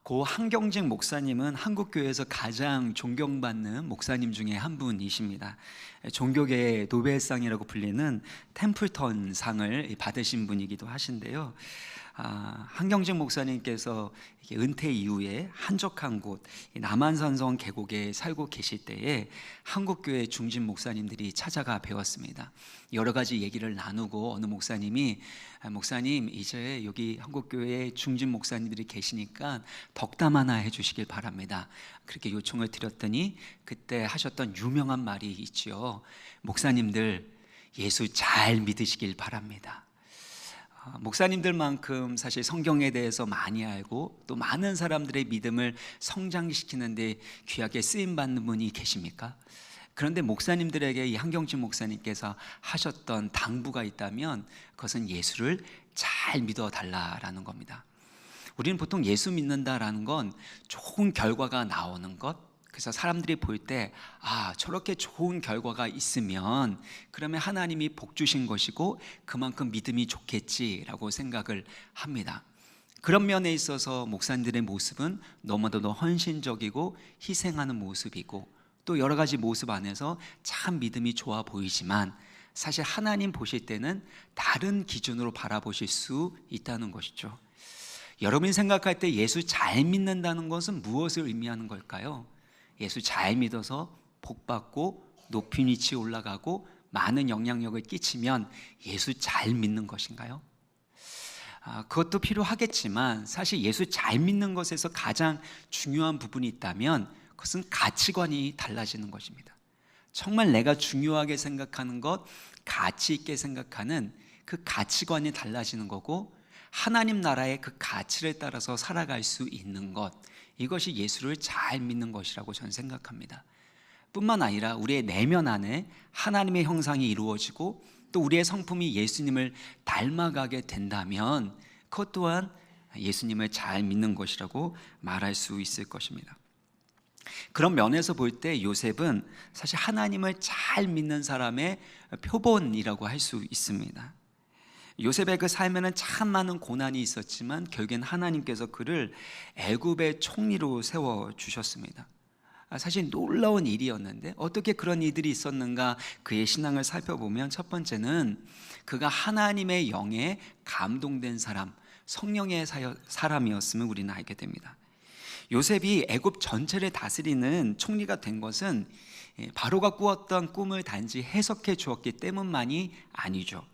고 한경직 목사님은 한국교회에서 가장 존경받는 목사님 중에 한 분이십니다. 종교계의 노벨상이라고 불리는 템플턴 상을 받으신 분이기도 하신데요. 한경직 목사님께서 은퇴 이후에 한적한 곳 남한산성 계곡에 살고 계실 때에 한국교회 중진 목사님들이 찾아가 배웠습니다. 여러 가지 얘기를 나누고 어느 목사님이 목사님, 이제 여기 한국교회에 중진 목사님들이 계시니까 덕담 하나 해주시길 바랍니다. 그렇게 요청을 드렸더니 그때 하셨던 유명한 말이 있지요. 목사님들, 예수 잘 믿으시길 바랍니다. 목사님들만큼 사실 성경에 대해서 많이 알고 또 많은 사람들의 믿음을 성장시키는데 귀하게 쓰임받는 분이 계십니까? 그런데 목사님들에게 이 한경직 목사님께서 하셨던 당부가 있다면 그것은 예수를 잘 믿어달라라는 겁니다. 우리는 보통 예수 믿는다라는 건 좋은 결과가 나오는 것, 그래서 사람들이 볼 때 저렇게 좋은 결과가 있으면 그러면 하나님이 복 주신 것이고 그만큼 믿음이 좋겠지라고 생각을 합니다. 그런 면에 있어서 목사님들의 모습은 너무나도 헌신적이고 희생하는 모습이고 또 여러 가지 모습 안에서 참 믿음이 좋아 보이지만 사실 하나님 보실 때는 다른 기준으로 바라보실 수 있다는 것이죠. 여러분이 생각할 때 예수 잘 믿는다는 것은 무엇을 의미하는 걸까요? 예수 잘 믿어서 복받고 높은 위치에 올라가고 많은 영향력을 끼치면 예수 잘 믿는 것인가요? 그것도 필요하겠지만 사실 예수 잘 믿는 것에서 가장 중요한 부분이 있다면 그것은 가치관이 달라지는 것입니다. 정말 내가 중요하게 생각하는 것, 가치 있게 생각하는 그 가치관이 달라지는 거고 하나님 나라의 그 가치를 따라서 살아갈 수 있는 것, 이것이 예수를 잘 믿는 것이라고 저는 생각합니다. 뿐만 아니라 우리의 내면 안에 하나님의 형상이 이루어지고 또 우리의 성품이 예수님을 닮아가게 된다면 그것 또한 예수님을 잘 믿는 것이라고 말할 수 있을 것입니다. 그런 면에서 볼 때 요셉은 사실 하나님을 잘 믿는 사람의 표본이라고 할 수 있습니다. 요셉의 그 삶에는 참 많은 고난이 있었지만 결국엔 하나님께서 그를 애굽의 총리로 세워주셨습니다. 사실 놀라운 일이었는데 어떻게 그런 일들이 있었는가 그의 신앙을 살펴보면 첫 번째는 그가 하나님의 영에 감동된 사람, 성령의 사람이었음을 우리는 알게 됩니다. 요셉이 애굽 전체를 다스리는 총리가 된 것은 바로가 꾸었던 꿈을 단지 해석해 주었기 때문만이 아니죠.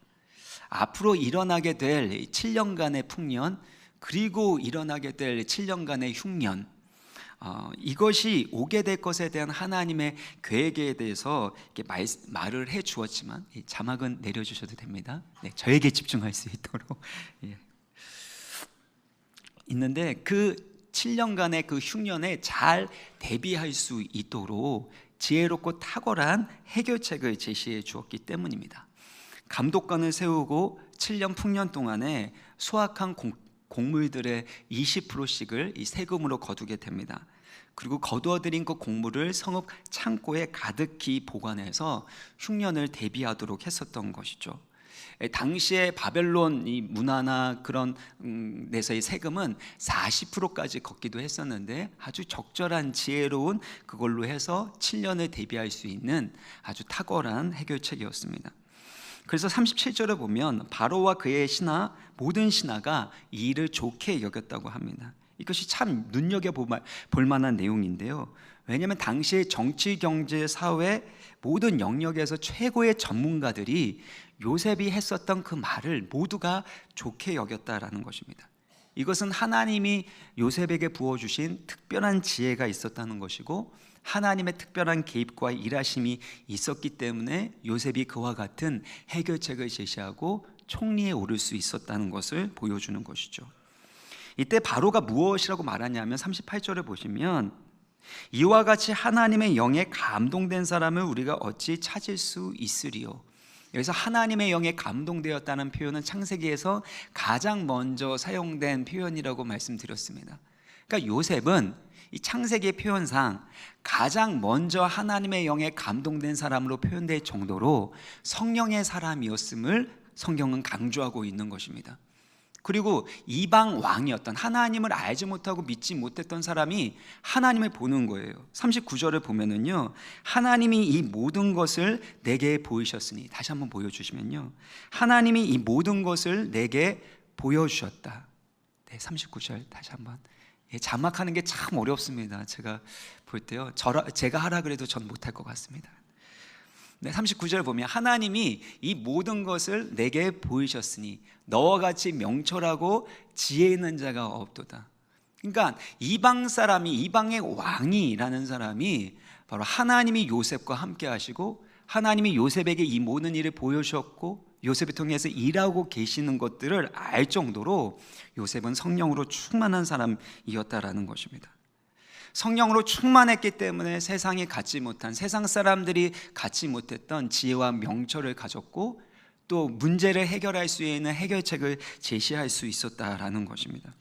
앞으로 일어나게 될 7년간의 풍년 그리고 일어나게 될 7년간의 흉년, 이것이 오게 될 것에 대한 하나님의 계획에 대해서 이렇게 말을 해 주었지만 자막은 내려주셔도 됩니다. 네, 저에게 집중할 수 있도록 있는데 그 7년간의 그 흉년에 잘 대비할 수 있도록 지혜롭고 탁월한 해결책을 제시해 주었기 때문입니다. 감독관을 세우고 7년 풍년 동안에 수확한 곡물들의 20%씩을 이 세금으로 거두게 됩니다. 그리고 거두어들인 그 곡물을 성읍 창고에 가득히 보관해서 흉년을 대비하도록 했었던 것이죠. 당시에 바벨론 이 문화나 그런 데서의 세금은 40%까지 걷기도 했었는데 아주 적절한 지혜로운 그걸로 해서 7년을 대비할 수 있는 아주 탁월한 해결책이었습니다. 그래서 37절에 보면 바로와 그의 신하 모든 신하가 이 일을 좋게 여겼다고 합니다. 이것이 참 눈여겨볼 만한 내용인데요. 왜냐하면 당시의 정치, 경제, 사회 모든 영역에서 최고의 전문가들이 요셉이 했었던 그 말을 모두가 좋게 여겼다라는 것입니다. 이것은 하나님이 요셉에게 부어주신 특별한 지혜가 있었다는 것이고 하나님의 특별한 개입과 일하심이 있었기 때문에 요셉이 그와 같은 해결책을 제시하고 총리에 오를 수 있었다는 것을 보여주는 것이죠. 이때 바로가 무엇이라고 말하냐면 38절에 보시면 이와 같이 하나님의 영에 감동된 사람을 우리가 어찌 찾을 수 있으리요. 여기서 하나님의 영에 감동되었다는 표현은 창세기에서 가장 먼저 사용된 표현이라고 말씀드렸습니다. 그러니까 요셉은 이 창세기의 표현상 가장 먼저 하나님의 영에 감동된 사람으로 표현될 정도로 성령의 사람이었음을 성경은 강조하고 있는 것입니다. 그리고 이방 왕이었던, 하나님을 알지 못하고 믿지 못했던 사람이 하나님을 보는 거예요. 39절을 보면은요, 하나님이 이 모든 것을 내게 보이셨으니, 다시 한번 보여주시면요, 하나님이 이 모든 것을 내게 보여주셨다. 네, 39절 다시 한번. 자막하는 게 참 어렵습니다. 제가 볼 때요, 제가 하라 그래도 전 못할 것 같습니다. 네, 39절 보면 하나님이 이 모든 것을 내게 보이셨으니 너와 같이 명철하고 지혜 있는 자가 없도다. 그러니까 이방 사람이, 이방의 왕이라는 사람이 바로 하나님이 요셉과 함께 하시고 하나님이 요셉에게 이 모든 일을 보여주셨고 요셉을 통해서 일하고 계시는 것들을 알 정도로 요셉은 성령으로 충만한 사람이었다라는 것입니다. 성령으로 충만했기 때문에 세상이 갖지 못한, 세상 사람들이 갖지 못했던 지혜와 명철을 가졌고 또 문제를 해결할 수 있는 해결책을 제시할 수 있었다라는 것입니다.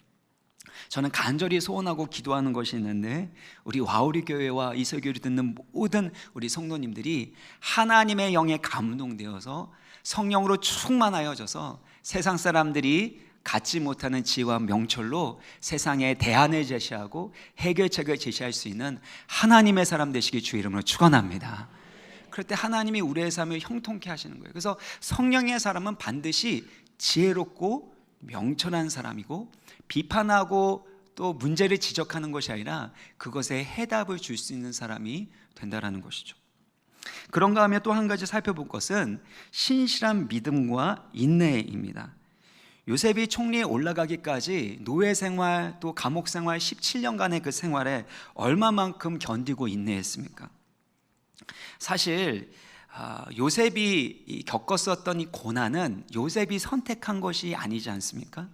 저는 간절히 소원하고 기도하는 것이 있는데, 우리 와우리 교회와 이 설교를 듣는 모든 우리 성도님들이 하나님의 영에 감동되어서 성령으로 충만하여져서 세상 사람들이 갖지 못하는 지혜와 명철로 세상에 대안을 제시하고 해결책을 제시할 수 있는 하나님의 사람 되시기 주의 이름으로 축원합니다. 그럴 때 하나님이 우리의 삶을 형통케 하시는 거예요. 그래서 성령의 사람은 반드시 지혜롭고 명철한 사람이고, 비판하고 또 문제를 지적하는 것이 아니라 그것에 해답을 줄 수 있는 사람이 된다라는 것이죠. 그런가 하면 또 한 가지 살펴볼 것은 신실한 믿음과 인내입니다. 요셉이 총리에 올라가기까지 노예 생활 또 감옥 생활 17년간의 그 생활에 얼마만큼 견디고 인내했습니까? 사실 요셉이 겪었었던 이 고난은 요셉이 선택한 것이 아니지 않습니까?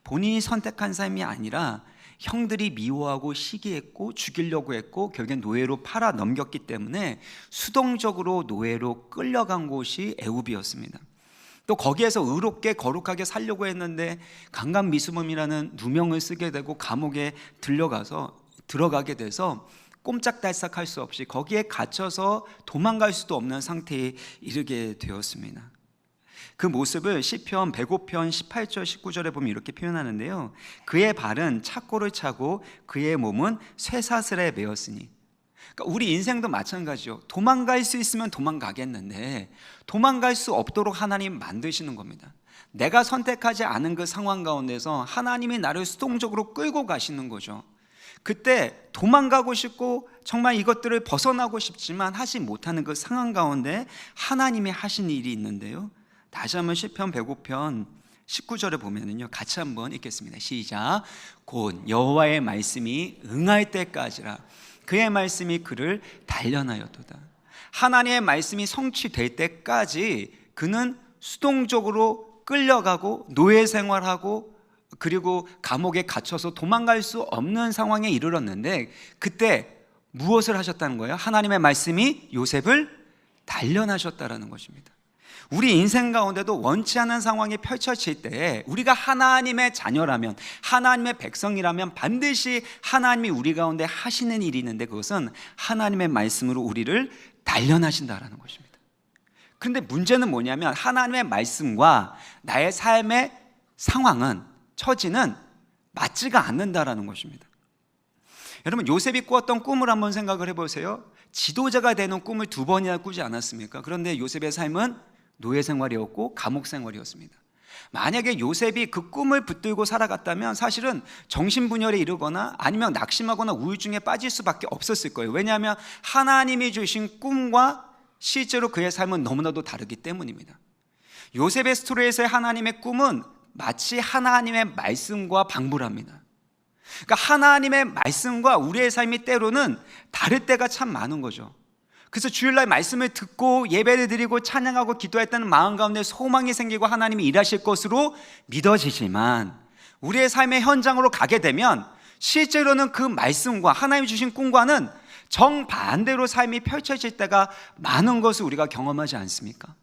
본인이 선택한 삶이 아니라 형들이 미워하고 시기했고 죽이려고 했고 결국엔 노예로 팔아 넘겼기 때문에 수동적으로 노예로 끌려간 곳이 애굽이었습니다. 또 거기에서 의롭게 거룩하게 살려고 했는데 강간미수범이라는 누명을 쓰게 되고 감옥에 들어가게 돼서 꼼짝달싹할 수 없이 거기에 갇혀서 도망갈 수도 없는 상태에 이르게 되었습니다. 그 모습을 시편 105편 18절 19절에 보면 이렇게 표현하는데요, 그의 발은 착고를 차고 그의 몸은 쇠사슬에 매었으니. 그러니까 우리 인생도 마찬가지죠. 도망갈 수 있으면 도망가겠는데 도망갈 수 없도록 하나님 만드시는 겁니다. 내가 선택하지 않은 그 상황 가운데서 하나님이 나를 수동적으로 끌고 가시는 거죠. 그때 도망가고 싶고 정말 이것들을 벗어나고 싶지만 하지 못하는 그 상황 가운데 하나님이 하신 일이 있는데요, 다시 한번 시편 105편 19절에 보면은요, 같이 한번 읽겠습니다. 시작. 곧 여호와의 말씀이 응할 때까지라 그의 말씀이 그를 단련하였도다. 하나님의 말씀이 성취될 때까지 그는 수동적으로 끌려가고 노예 생활하고 그리고 감옥에 갇혀서 도망갈 수 없는 상황에 이르렀는데, 그때 무엇을 하셨다는 거예요? 하나님의 말씀이 요셉을 단련하셨다라는 것입니다. 우리 인생 가운데도 원치 않은 상황이 펼쳐질 때 우리가 하나님의 자녀라면, 하나님의 백성이라면 반드시 하나님이 우리 가운데 하시는 일이 있는데, 그것은 하나님의 말씀으로 우리를 단련하신다라는 것입니다. 그런데 문제는 뭐냐면 하나님의 말씀과 나의 삶의 상황은, 처지는 맞지가 않는다라는 것입니다. 여러분, 요셉이 꾸었던 꿈을 한번 생각을 해보세요. 지도자가 되는 꿈을 2번이나 꾸지 않았습니까? 그런데 요셉의 삶은 노예 생활이었고 감옥 생활이었습니다. 만약에 요셉이 그 꿈을 붙들고 살아갔다면 사실은 정신분열에 이르거나 아니면 낙심하거나 우울증에 빠질 수밖에 없었을 거예요. 왜냐하면 하나님이 주신 꿈과 실제로 그의 삶은 너무나도 다르기 때문입니다. 요셉의 스토리에서의 하나님의 꿈은 마치 하나님의 말씀과 방불합니다. 그러니까 하나님의 말씀과 우리의 삶이 때로는 다를 때가 참 많은 거죠. 그래서 주일날 말씀을 듣고 예배를 드리고 찬양하고 기도했다는 마음 가운데 소망이 생기고 하나님이 일하실 것으로 믿어지지만, 우리의 삶의 현장으로 가게 되면 실제로는 그 말씀과 하나님이 주신 꿈과는 정반대로 삶이 펼쳐질 때가 많은 것을 우리가 경험하지 않습니까?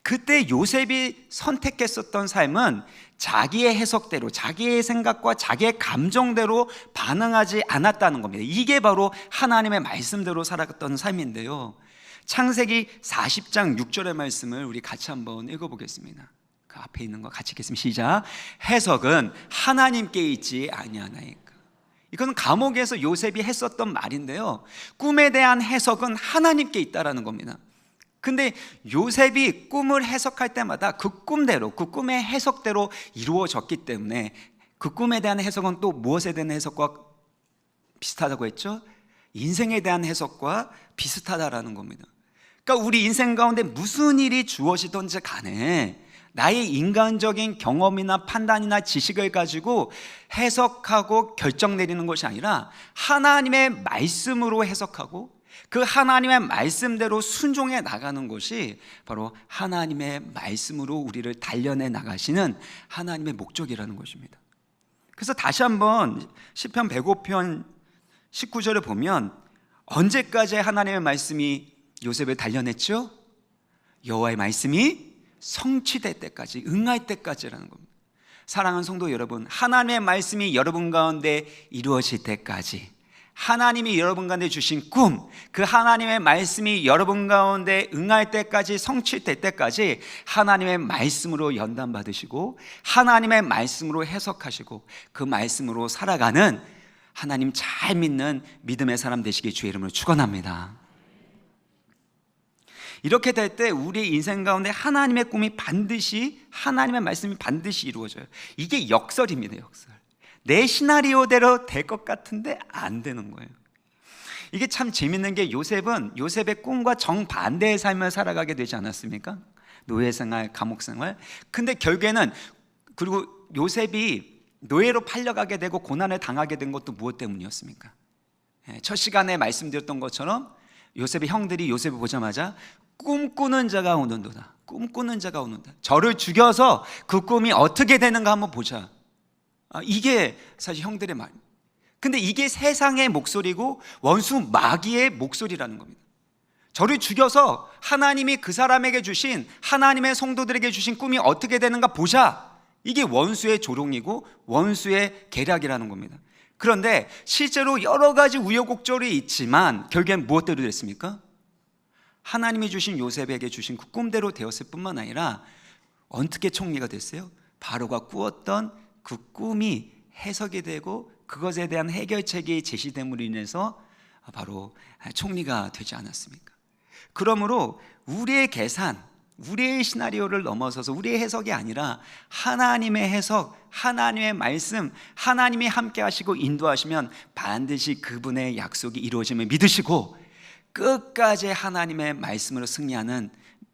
그때 요셉이 선택했었던 삶은 자기의 해석대로, 자기의 생각과 자기의 감정대로 반응하지 않았다는 겁니다. 이게 바로 하나님의 말씀대로 살아갔던 삶인데요, 창세기 40장 6절의 말씀을 우리 같이 한번 읽어보겠습니다. 그 앞에 있는 거 같이 읽겠습니다. 시작. 해석은 하나님께 있지 아니하나이까. 이거는 감옥에서 요셉이 했었던 말인데요, 꿈에 대한 해석은 하나님께 있다라는 겁니다. 근데 요셉이 꿈을 해석할 때마다 그 꿈대로, 그 꿈의 해석대로 이루어졌기 때문에 그 꿈에 대한 해석은 또 무엇에 대한 해석과 비슷하다고 했죠? 인생에 대한 해석과 비슷하다라는 겁니다. 그러니까 우리 인생 가운데 무슨 일이 주어지든지 간에 나의 인간적인 경험이나 판단이나 지식을 가지고 해석하고 결정 내리는 것이 아니라 하나님의 말씀으로 해석하고 그 하나님의 말씀대로 순종해 나가는 것이 바로 하나님의 말씀으로 우리를 단련해 나가시는 하나님의 목적이라는 것입니다. 그래서 다시 한번 시편 105편 19절을 보면 언제까지 하나님의 말씀이 요셉을 단련했죠? 여호와의 말씀이 성취될 때까지, 응할 때까지라는 겁니다. 사랑하는 성도 여러분, 하나님의 말씀이 여러분 가운데 이루어질 때까지, 하나님이 여러분 가운데 주신 꿈, 그 하나님의 말씀이 여러분 가운데 응할 때까지, 성취될 때까지 하나님의 말씀으로 연단받으시고 하나님의 말씀으로 해석하시고 그 말씀으로 살아가는 하나님 잘 믿는 믿음의 사람 되시길 주의 이름으로 축원합니다. 이렇게 될 때 우리 인생 가운데 하나님의 꿈이 반드시, 하나님의 말씀이 반드시 이루어져요. 이게 역설입니다. 역설. 내 시나리오대로 될 것 같은데 안 되는 거예요. 이게 참 재밌는 게 요셉은 요셉의 꿈과 정반대의 삶을 살아가게 되지 않았습니까? 노예 생활, 감옥 생활. 근데 결국에는, 그리고 요셉이 노예로 팔려가게 되고 고난을 당하게 된 것도 무엇 때문이었습니까? 첫 시간에 말씀드렸던 것처럼 요셉의 형들이 요셉을 보자마자 꿈꾸는 자가 오는도다, 꿈꾸는 자가 오는다, 저를 죽여서 그 꿈이 어떻게 되는가 한번 보자. 이게 사실 형들의 말. 근데 이게 세상의 목소리고 원수 마귀의 목소리라는 겁니다. 저를 죽여서 하나님이 그 사람에게 주신, 하나님의 성도들에게 주신 꿈이 어떻게 되는가 보자. 이게 원수의 조롱이고 원수의 계략이라는 겁니다. 그런데 실제로 여러 가지 우여곡절이 있지만 결국엔 무엇대로 됐습니까? 하나님이 주신 요셉에게 주신 그 꿈대로 되었을 뿐만 아니라 어떻게 총리가 됐어요? 바로가 꾸었던 그 꿈이 해석이 되고 그것에 대한 해결책이 제시됨으로 인해서 바로 총리가 되지 않았습니까? 그러므로 우리의 계산, 우리의 시나리오를 넘어서서 우리의 해석이 아니라 하나님의 해석, 하나님의 말씀, 하나님이 함께 하시고 인도하시면 반드시 그분의 약속이 이루어짐을 믿으시고 끝까지 하나님의 말씀으로 승리하는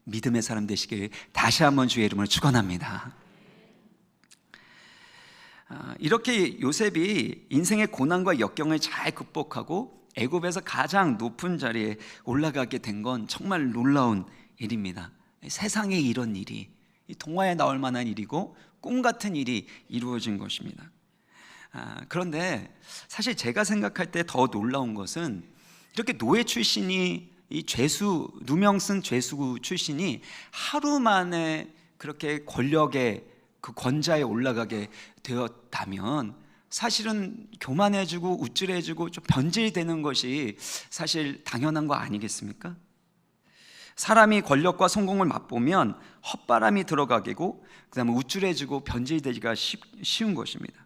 믿음의 사람 되시길 다시 한번 주의 이름으로 축원합니다. 이렇게 요셉이 인생의 고난과 역경을 잘 극복하고 애굽에서 가장 높은 자리에 올라가게 된 건 정말 놀라운 일입니다. 세상에 이런 일이, 동화에 나올 만한 일이고 꿈 같은 일이 이루어진 것입니다. 그런데 사실 제가 생각할 때 더 놀라운 것은 이렇게 노예 출신이, 이 죄수, 누명 쓴 죄수 출신이 하루 만에 그렇게 권력의 그 권좌에 올라가게 되었다면 사실은 교만해지고 우쭐해지고 좀 변질되는 것이 사실 당연한 거 아니겠습니까? 사람이 권력과 성공을 맛보면 헛바람이 들어가게고 그다음에 우쭐해지고 변질되기가 쉬운 것입니다.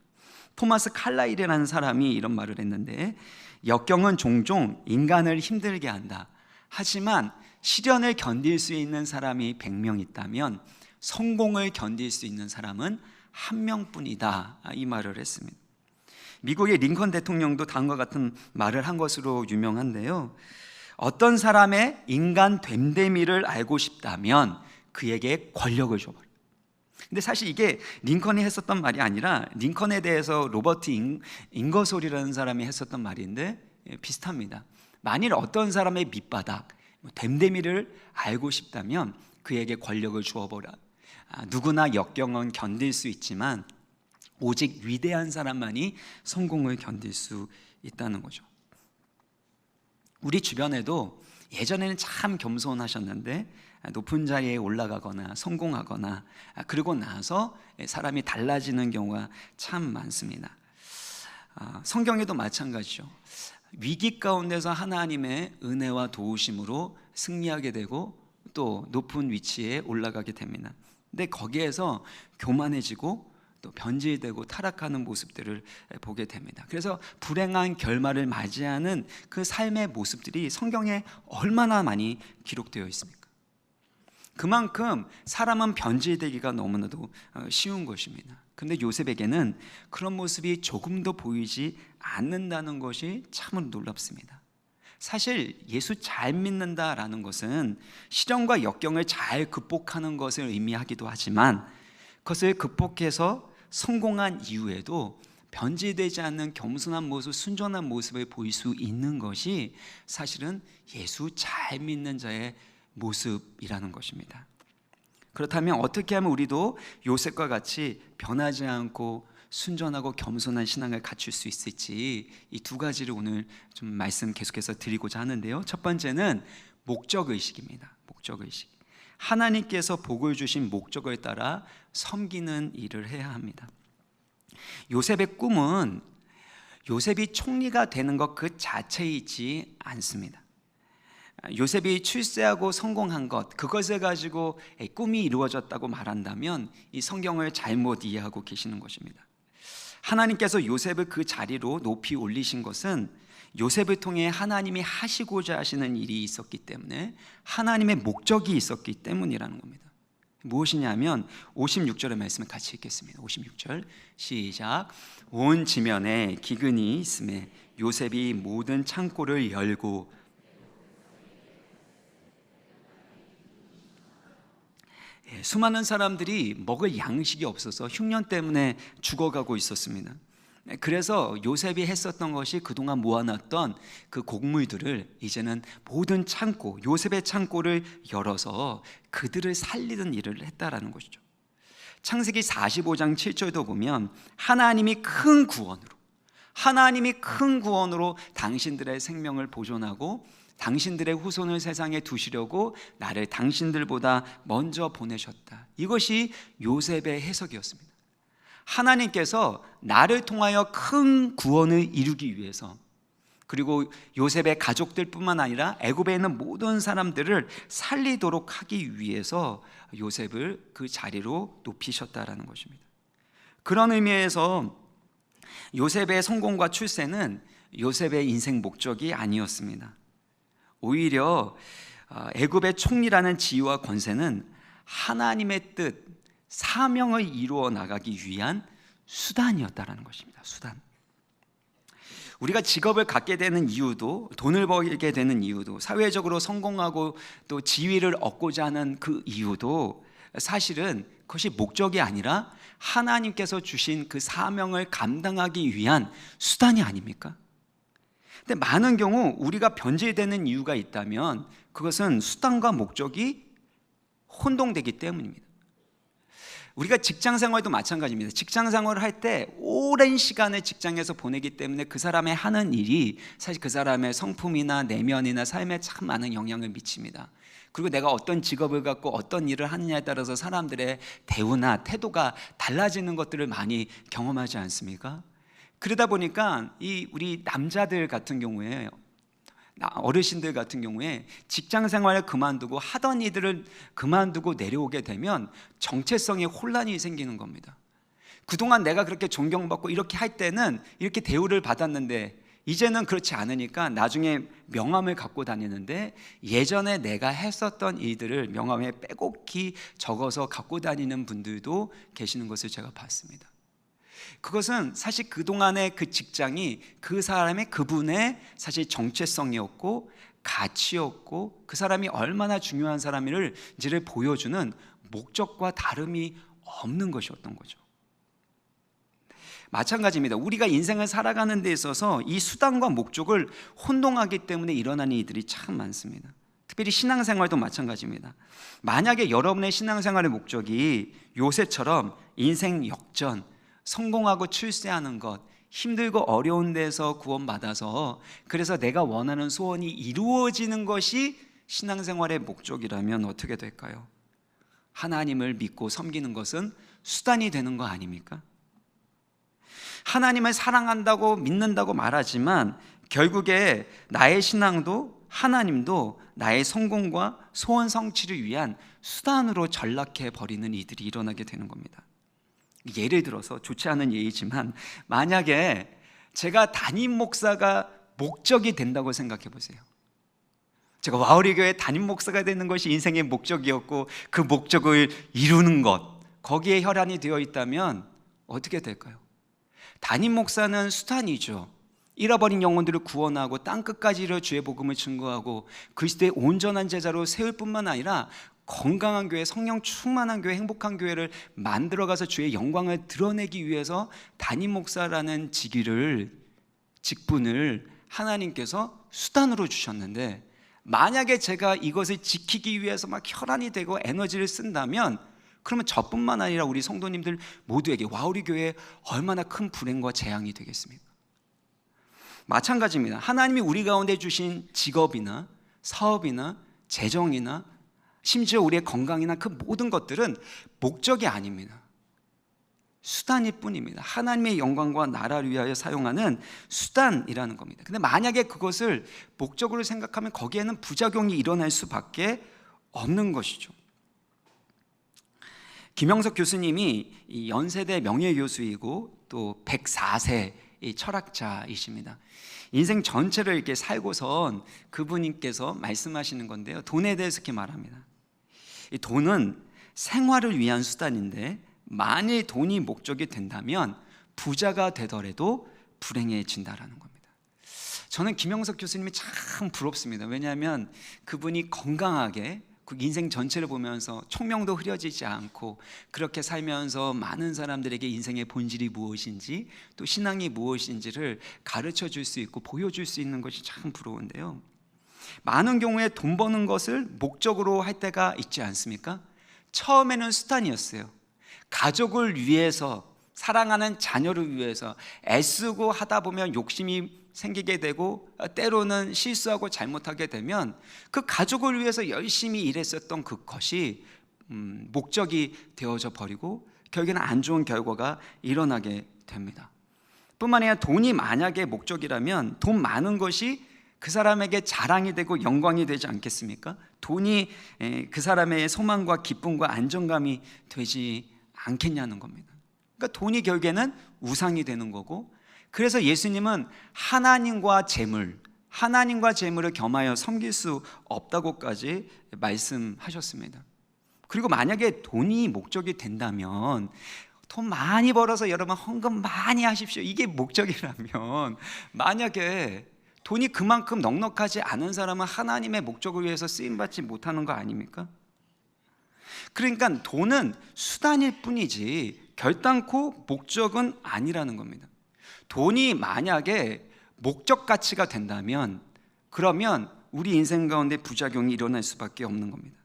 토마스 칼라일이라는 사람이 이런 말을 했는데, 역경은 종종 인간을 힘들게 한다. 하지만 시련을 견딜 수 있는 사람이 100명 있다면 성공을 견딜 수 있는 사람은 1명뿐이다. 이 말을 했습니다. 미국의 링컨 대통령도 다음과 같은 말을 한 것으로 유명한데요, 어떤 사람의 인간 됨됨이를 알고 싶다면 그에게 권력을 줘버려. 근데 사실 이게 링컨이 했었던 말이 아니라 링컨에 대해서 로버트 잉거솔이라는 사람이 했었던 말인데 비슷합니다. 만일 어떤 사람의 밑바닥, 됨됨이를 알고 싶다면 그에게 권력을 주어버려. 누구나 역경은 견딜 수 있지만 오직 위대한 사람만이 성공을 견딜 수 있다는 거죠. 우리 주변에도 예전에는 참 겸손하셨는데 높은 자리에 올라가거나 성공하거나 그러고 나서 사람이 달라지는 경우가 참 많습니다. 성경에도 마찬가지죠. 위기 가운데서 하나님의 은혜와 도우심으로 승리하게 되고 또 높은 위치에 올라가게 됩니다. 근데 거기에서 교만해지고 또 변질되고 타락하는 모습들을 보게 됩니다. 그래서 불행한 결말을 맞이하는 그 삶의 모습들이 성경에 얼마나 많이 기록되어 있습니까? 그만큼 사람은 변질되기가 너무나도 쉬운 것입니다. 그런데 요셉에게는 그런 모습이 조금도 보이지 않는다는 것이 참으로 놀랍습니다. 사실 예수 잘 믿는다라는 것은 시련과 역경을 잘 극복하는 것을 의미하기도 하지만, 그것을 극복해서 성공한 이후에도 변질되지 않는 겸손한 모습, 순전한 모습을 보일 수 있는 것이 사실은 예수 잘 믿는 자의 모습이라는 것입니다. 그렇다면 어떻게 하면 우리도 요셉과 같이 변하지 않고 순전하고 겸손한 신앙을 갖출 수 있을지, 이 두 가지를 오늘 좀 말씀 계속해서 드리고자 하는데요. 첫 번째는 목적의식입니다. 목적의식. 하나님께서 복을 주신 목적을 따라 섬기는 일을 해야 합니다. 요셉의 꿈은 요셉이 총리가 되는 것 그 자체에 있지 않습니다. 요셉이 출세하고 성공한 것, 그것을 가지고 꿈이 이루어졌다고 말한다면 이 성경을 잘못 이해하고 계시는 것입니다. 하나님께서 요셉을 그 자리로 높이 올리신 것은 요셉을 통해 하나님이 하시고자 하시는 일이 있었기 때문에, 하나님의 목적이 있었기 때문이라는 겁니다. 무엇이냐면 56절의 말씀을 같이 읽겠습니다. 56절 시작. 온 지면에 기근이 있음에 요셉이 모든 창고를 열고, 수많은 사람들이 먹을 양식이 없어서 흉년 때문에 죽어가고 있었습니다. 그래서 요셉이 했었던 것이 그동안 모아놨던 그 곡물들을 이제는 모든 창고, 요셉의 창고를 열어서 그들을 살리는 일을 했다라는 것이죠. 창세기 45장 7절도 보면 하나님이 큰 구원으로 당신들의 생명을 보존하고 당신들의 후손을 세상에 두시려고 나를 당신들보다 먼저 보내셨다. 이것이 요셉의 해석이었습니다. 하나님께서 나를 통하여 큰 구원을 이루기 위해서, 그리고 요셉의 가족들뿐만 아니라 애굽에 있는 모든 사람들을 살리도록 하기 위해서 요셉을 그 자리로 높이셨다라는 것입니다. 그런 의미에서 요셉의 성공과 출세는 요셉의 인생 목적이 아니었습니다. 오히려 애굽의 총리라는 지위와 권세는 하나님의 뜻, 사명을 이루어 나가기 위한 수단이었다라는 것입니다. 수단. 우리가 직업을 갖게 되는 이유도, 돈을 벌게 되는 이유도, 사회적으로 성공하고 또 지위를 얻고자 하는 그 이유도 사실은 그것이 목적이 아니라 하나님께서 주신 그 사명을 감당하기 위한 수단이 아닙니까? 근데 많은 경우 우리가 변질되는 이유가 있다면 그것은 수단과 목적이 혼동되기 때문입니다. 우리가 직장 생활도 마찬가지입니다. 직장 생활을 할 때 오랜 시간을 직장에서 보내기 때문에 그 사람의 하는 일이 사실 그 사람의 성품이나 내면이나 삶에 참 많은 영향을 미칩니다. 그리고 내가 어떤 직업을 갖고 어떤 일을 하느냐에 따라서 사람들의 대우나 태도가 달라지는 것들을 많이 경험하지 않습니까? 그러다 보니까 우리 남자들 같은 경우에, 어르신들 같은 경우에 직장 생활을 그만두고 하던 일들을 그만두고 내려오게 되면 정체성에 혼란이 생기는 겁니다. 그동안 내가 그렇게 존경받고 이렇게 할 때는 이렇게 대우를 받았는데 이제는 그렇지 않으니까 나중에 명함을 갖고 다니는데, 예전에 내가 했었던 일들을 명함에 빼곡히 적어서 갖고 다니는 분들도 계시는 것을 제가 봤습니다. 그것은 사실 그동안의 그 직장이 그 사람의, 그분의 사실 정체성이었고 가치였고 그 사람이 얼마나 중요한 사람인지를 보여주는 목적과 다름이 없는 것이었던 거죠. 마찬가지입니다. 우리가 인생을 살아가는 데 있어서 이 수단과 목적을 혼동하기 때문에 일어나는 일들이 참 많습니다. 특별히 신앙생활도 마찬가지입니다. 만약에 여러분의 신앙생활의 목적이 요셉처럼 인생 역전, 성공하고 출세하는 것, 힘들고 어려운 데서 구원받아서 그래서 내가 원하는 소원이 이루어지는 것이 신앙생활의 목적이라면 어떻게 될까요? 하나님을 믿고 섬기는 것은 수단이 되는 거 아닙니까? 하나님을 사랑한다고 믿는다고 말하지만 결국에 나의 신앙도 하나님도 나의 성공과 소원 성취를 위한 수단으로 전락해 버리는 이들이 일어나게 되는 겁니다. 예를 들어서 좋지 않은 예이지만, 만약에 제가 담임 목사가 목적이 된다고 생각해 보세요. 제가 와우리 교회 담임 목사가 되는 것이 인생의 목적이었고 그 목적을 이루는 것, 거기에 혈안이 되어 있다면 어떻게 될까요? 담임 목사는 수단이죠. 잃어버린 영혼들을 구원하고 땅끝까지 이르러 주의 복음을 증거하고 그리스도의 온전한 제자로 세울 뿐만 아니라 건강한 교회, 성령 충만한 교회, 행복한 교회를 만들어가서 주의 영광을 드러내기 위해서 담임 목사라는 직분을 하나님께서 수단으로 주셨는데, 만약에 제가 이것을 지키기 위해서 막 혈안이 되고 에너지를 쓴다면, 그러면 저뿐만 아니라 우리 성도님들 모두에게 와우리 교회에 얼마나 큰 불행과 재앙이 되겠습니까? 마찬가지입니다. 하나님이 우리 가운데 주신 직업이나 사업이나 재정이나 심지어 우리의 건강이나 그 모든 것들은 목적이 아닙니다. 수단일 뿐입니다. 하나님의 영광과 나라를 위하여 사용하는 수단이라는 겁니다. 근데 만약에 그것을 목적으로 생각하면 거기에는 부작용이 일어날 수밖에 없는 것이죠. 김영석 교수님이 이 연세대 명예교수이고 또 104세 철학자이십니다. 인생 전체를 이렇게 살고선 그분께서 말씀하시는 건데요, 돈에 대해서 이렇게 말합니다. 이 돈은 생활을 위한 수단인데 만일 돈이 목적이 된다면 부자가 되더라도 불행해진다라는 겁니다. 저는 김영석 교수님이 참 부럽습니다. 왜냐하면 그분이 건강하게 그 인생 전체를 보면서 총명도 흐려지지 않고 그렇게 살면서 많은 사람들에게 인생의 본질이 무엇인지 또 신앙이 무엇인지를 가르쳐 줄 수 있고 보여줄 수 있는 것이 참 부러운데요, 많은 경우에 돈 버는 것을 목적으로 할 때가 있지 않습니까? 처음에는 수단이었어요. 가족을 위해서, 사랑하는 자녀를 위해서 애쓰고 하다 보면 욕심이 생기게 되고 때로는 실수하고 잘못하게 되면 그 가족을 위해서 열심히 일했었던 그것이 목적이 되어져 버리고 결국에는 안 좋은 결과가 일어나게 됩니다. 뿐만 아니라 돈이 만약에 목적이라면 돈 많은 것이 그 사람에게 자랑이 되고 영광이 되지 않겠습니까? 돈이 그 사람의 소망과 기쁨과 안정감이 되지 않겠냐는 겁니다. 그러니까 돈이 결국에는 우상이 되는 거고, 그래서 예수님은 하나님과 재물을 겸하여 섬길 수 없다고까지 말씀하셨습니다. 그리고 만약에 돈이 목적이 된다면, 돈 많이 벌어서 여러분 헌금 많이 하십시오, 이게 목적이라면, 만약에 돈이 그만큼 넉넉하지 않은 사람은 하나님의 목적을 위해서 쓰임받지 못하는 거 아닙니까? 그러니까 돈은 수단일 뿐이지 결단코 목적은 아니라는 겁니다. 돈이 만약에 목적 가치가 된다면 그러면 우리 인생 가운데 부작용이 일어날 수밖에 없는 겁니다.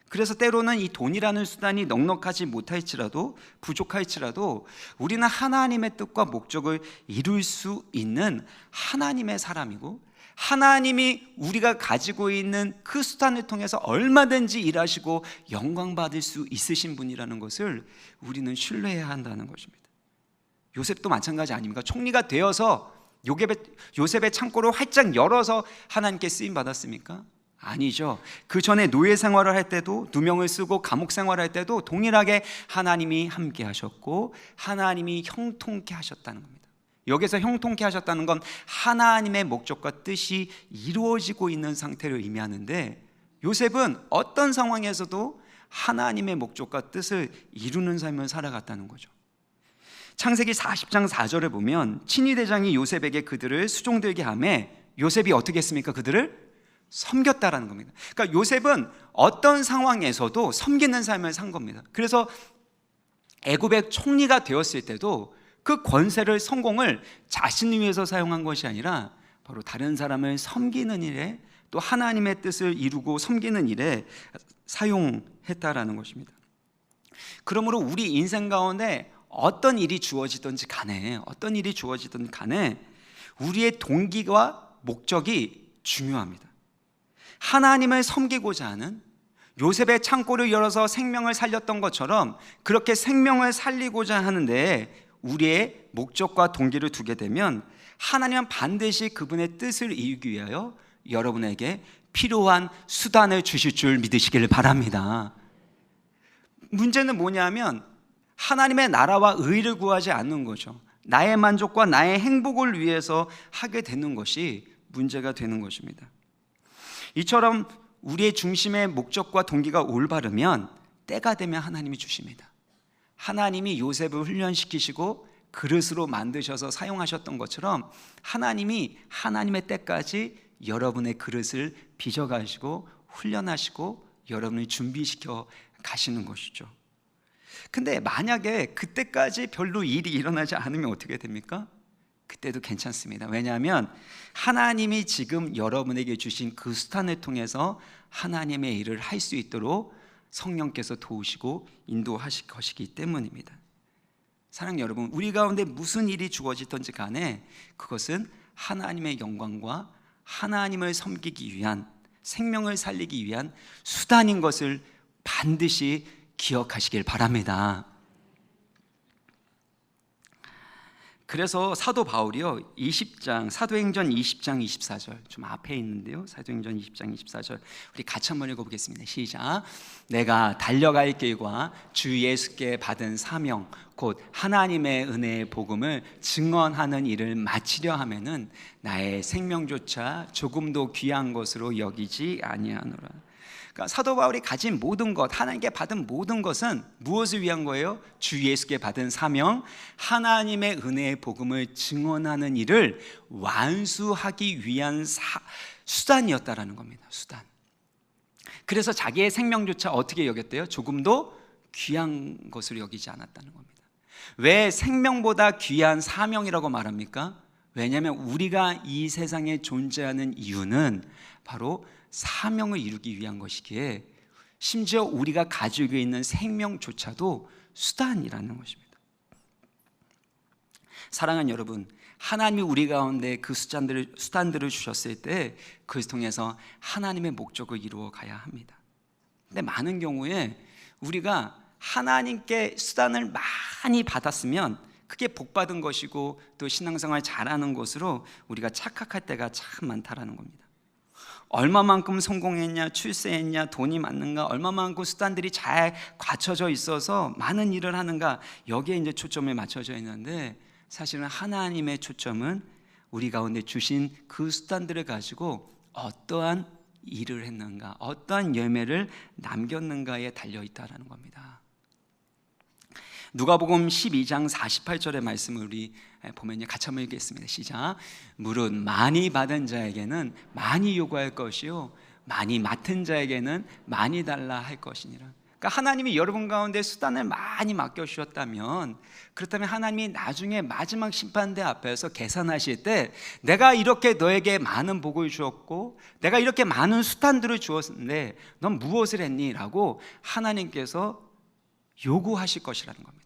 그래서 때로는 이 돈이라는 수단이 넉넉하지 못할지라도, 부족할지라도 우리는 하나님의 뜻과 목적을 이룰 수 있는 하나님의 사람이고, 하나님이 우리가 가지고 있는 그 수단을 통해서 얼마든지 일하시고 영광 받을 수 있으신 분이라는 것을 우리는 신뢰해야 한다는 것입니다. 요셉도 마찬가지 아닙니까? 총리가 되어서 요셉의 창고를 활짝 열어서 하나님께 쓰임 받았습니까? 아니죠. 그 전에 노예 생활을 할 때도, 누명을 쓰고 감옥 생활을 할 때도 동일하게 하나님이 함께 하셨고 하나님이 형통케 하셨다는 겁니다. 여기서 형통케 하셨다는 건 하나님의 목적과 뜻이 이루어지고 있는 상태를 의미하는데, 요셉은 어떤 상황에서도 하나님의 목적과 뜻을 이루는 삶을 살아갔다는 거죠. 창세기 40장 4절을 보면 친위 대장이 요셉에게 그들을 수종들게 하매 요셉이 어떻게 했습니까? 그들을 섬겼다라는 겁니다. 그러니까 요셉은 어떤 상황에서도 섬기는 삶을 산 겁니다. 그래서 애굽의 총리가 되었을 때도 그 권세를, 성공을 자신을 위해서 사용한 것이 아니라 바로 다른 사람을 섬기는 일에, 또 하나님의 뜻을 이루고 섬기는 일에 사용했다라는 것입니다. 그러므로 우리 인생 가운데 어떤 일이 주어지든지 간에 우리의 동기와 목적이 중요합니다. 하나님을 섬기고자 하는, 요셉의 창고를 열어서 생명을 살렸던 것처럼 그렇게 생명을 살리고자 하는데 우리의 목적과 동기를 두게 되면 하나님은 반드시 그분의 뜻을 이루기 위하여 여러분에게 필요한 수단을 주실 줄 믿으시기를 바랍니다. 문제는 뭐냐면 하나님의 나라와 의를 구하지 않는 거죠. 나의 만족과 나의 행복을 위해서 하게 되는 것이 문제가 되는 것입니다. 이처럼 우리의 중심의 목적과 동기가 올바르면 때가 되면 하나님이 주십니다. 하나님이 요셉을 훈련시키시고 그릇으로 만드셔서 사용하셨던 것처럼 하나님이 하나님의 때까지 여러분의 그릇을 빚어가시고 훈련하시고 여러분을 준비시켜 가시는 것이죠. 근데 만약에 그때까지 별로 일이 일어나지 않으면 어떻게 됩니까? 그때도 괜찮습니다. 왜냐하면 하나님이 지금 여러분에게 주신 그 수단을 통해서 하나님의 일을 할 수 있도록 성령께서 도우시고 인도하실 것이기 때문입니다. 사랑하는 여러분, 우리 가운데 무슨 일이 주어지든지 간에 그것은 하나님의 영광과 하나님을 섬기기 위한, 생명을 살리기 위한 수단인 것을 반드시 기억하시길 바랍니다. 그래서 사도 바울이요, 사도행전 20장 24절, 좀 앞에 있는데요, 사도행전 20장 24절 우리 같이 한번 읽어보겠습니다. 시작. 내가 달려갈 길과 주 예수께 받은 사명 곧 하나님의 은혜의 복음을 증언하는 일을 마치려 하면은 나의 생명조차 조금도 귀한 것으로 여기지 아니하노라. 그러니까 사도 바울이 가진 모든 것, 하나님께 받은 모든 것은 무엇을 위한 거예요? 주 예수께 받은 사명, 하나님의 은혜의 복음을 증언하는 일을 완수하기 위한 수단이었다라는 겁니다. 수단. 그래서 자기의 생명조차 어떻게 여겼대요? 조금도 귀한 것으로 여기지 않았다는 겁니다. 왜 생명보다 귀한 사명이라고 말합니까? 왜냐하면 우리가 이 세상에 존재하는 이유는 바로 사명을 이루기 위한 것이기에 심지어 우리가 가지고 있는 생명조차도 수단이라는 것입니다. 사랑하는 여러분, 하나님이 우리 가운데 그 수단들을 주셨을 때 그것을 통해서 하나님의 목적을 이루어 가야 합니다. 근데 많은 경우에 우리가 하나님께 수단을 많이 받았으면 그게 복받은 것이고 또 신앙생활 잘하는 것으로 우리가 착각할 때가 참 많다라는 겁니다. 얼마만큼 성공했냐, 출세했냐, 돈이 많는가, 얼마만큼 수단들이 잘 갖춰져 있어서 많은 일을 하는가, 여기에 이제 초점이 맞춰져 있는데 사실은 하나님의 초점은 우리 가운데 주신 그 수단들을 가지고 어떠한 일을 했는가, 어떠한 열매를 남겼는가에 달려 있다라는 겁니다. 누가복음 12장 48절의 말씀을 우리 보면요, 같이 한번 읽겠습니다. 시작. 무릇 많이 받은 자에게는 많이 요구할 것이요 많이 맡은 자에게는 많이 달라 할 것이니라. 그러니까 하나님이 여러분 가운데 수단을 많이 맡겨주셨다면, 그렇다면 하나님이 나중에 마지막 심판대 앞에서 계산하실 때 내가 이렇게 너에게 많은 복을 주었고 내가 이렇게 많은 수단들을 주었는데 넌 무엇을 했니? 라고 하나님께서 요구하실 것이라는 겁니다.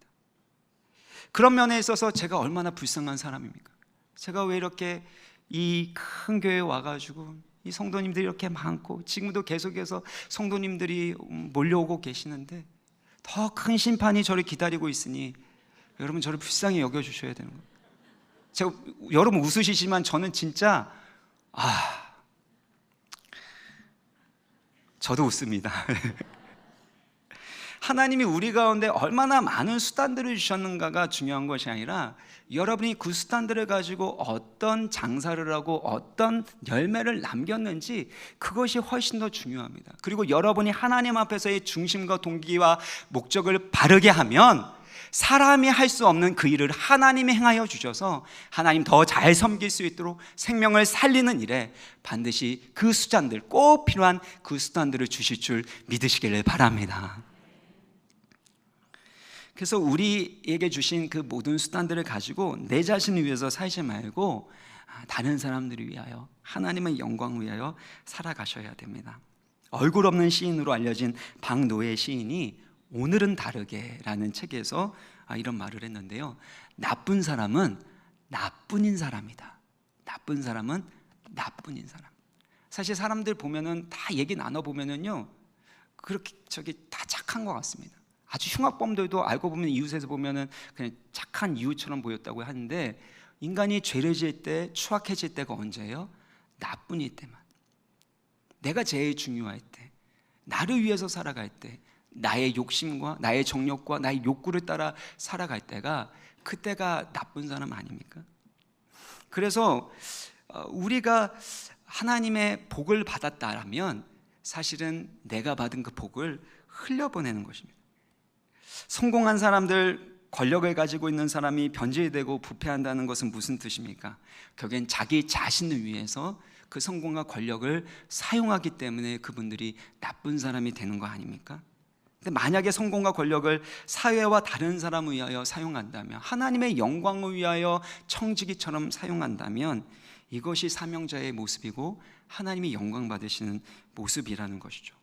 그런 면에 있어서 제가 얼마나 불쌍한 사람입니까? 제가 왜 이렇게 이 큰 교회에 와가지고 이 성도님들이 이렇게 많고 지금도 계속해서 성도님들이 몰려오고 계시는데 더 큰 심판이 저를 기다리고 있으니 여러분 저를 불쌍히 여겨주셔야 되는 거예요. 제가, 여러분 웃으시지만 저는 진짜 저도 웃습니다. 하나님이 우리 가운데 얼마나 많은 수단들을 주셨는가가 중요한 것이 아니라 여러분이 그 수단들을 가지고 어떤 장사를 하고 어떤 열매를 남겼는지 그것이 훨씬 더 중요합니다. 그리고 여러분이 하나님 앞에서의 중심과 동기와 목적을 바르게 하면 사람이 할 수 없는 그 일을 하나님이 행하여 주셔서 하나님 더 잘 섬길 수 있도록 생명을 살리는 일에 반드시 그 수단들, 꼭 필요한 그 수단들을 주실 줄 믿으시기를 바랍니다. 그래서 우리에게 주신 그 모든 수단들을 가지고 내 자신을 위해서 살지 말고 다른 사람들을 위하여, 하나님의 영광을 위하여 살아가셔야 됩니다. 얼굴 없는 시인으로 알려진 박노해 시인이 오늘은 다르게라는 책에서 이런 말을 했는데요, 나쁜 사람은 나뿐인 사람이다. 나쁜 사람은 나뿐인 사람. 사실 사람들 보면은 다 얘기 나눠 보면은요, 그렇게 다 착한 것 같습니다. 아주 흉악범들도 알고 보면 이웃에서 보면은 그냥 착한 이웃처럼 보였다고 하는데 인간이 죄를 지을 때, 추악해질 때가 언제예요? 나뿐일 때만. 내가 제일 중요할 때, 나를 위해서 살아갈 때, 나의 욕심과 나의 정욕과 나의 욕구를 따라 살아갈 때가, 그때가 나쁜 사람 아닙니까? 그래서 우리가 하나님의 복을 받았다라면 사실은 내가 받은 그 복을 흘려보내는 것입니다. 성공한 사람들, 권력을 가지고 있는 사람이 변질되고 부패한다는 것은 무슨 뜻입니까? 결국엔 자기 자신을 위해서 그 성공과 권력을 사용하기 때문에 그분들이 나쁜 사람이 되는 거 아닙니까? 근데 만약에 성공과 권력을 사회와 다른 사람을 위하여 사용한다면, 하나님의 영광을 위하여 청지기처럼 사용한다면, 이것이 사명자의 모습이고 하나님이 영광 받으시는 모습이라는 것이죠.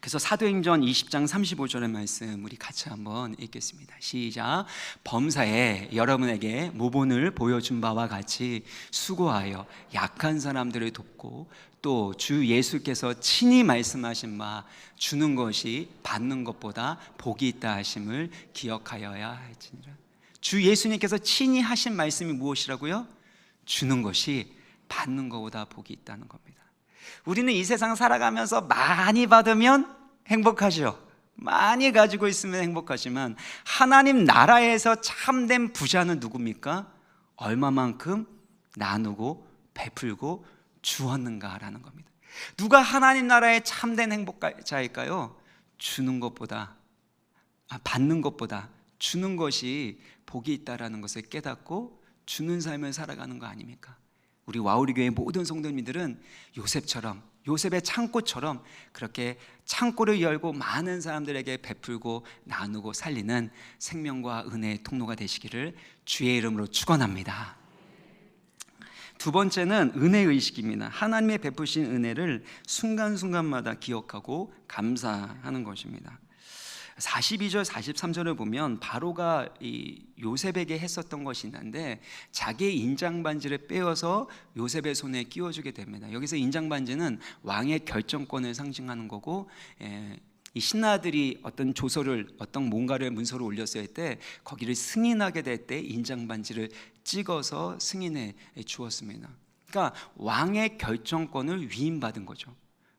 그래서 사도행전 20장 35절의 말씀 우리 같이 한번 읽겠습니다. 시작. 범사에 여러분에게 모본을 보여준 바와 같이 수고하여 약한 사람들을 돕고 또 주 예수께서 친히 말씀하신 바 주는 것이 받는 것보다 복이 있다 하심을 기억하여야 할지니라. 주 예수님께서 친히 하신 말씀이 무엇이라고요? 주는 것이 받는 것보다 복이 있다는 겁니다. 우리는 이 세상 살아가면서 많이 받으면 행복하죠. 많이 가지고 있으면 행복하지만 하나님 나라에서 참된 부자는 누굽니까? 얼마만큼 나누고 베풀고 주었는가라는 겁니다. 누가 하나님 나라의 참된 행복자일까요? 주는 것보다, 받는 것보다 주는 것이 복이 있다라는 것을 깨닫고 주는 삶을 살아가는 거 아닙니까? 우리 와우리교회 모든 성도님들은 요셉처럼, 요셉의 창고처럼 그렇게 창고를 열고 많은 사람들에게 베풀고 나누고 살리는 생명과 은혜의 통로가 되시기를 주의 이름으로 축원합니다. 두 번째는 은혜의식입니다. 하나님의 베푸신 은혜를 순간순간마다 기억하고 감사하는 것입니다. 42절 43절을 보면 바로가 이 요셉에게 했었던 것이 있는데, 자기의 인장반지를 빼어서 요셉의 손에 끼워주게 됩니다. 여기서 인장반지는 왕의 결정권을 상징하는 거고, 이 신하들이 어떤 조서를, 어떤 뭔가를 문서로 올렸을 때 거기를 승인하게 될 때 인장반지를 찍어서 승인해 주었습니다. 그러니까 왕의 결정권을 위임받은 거죠.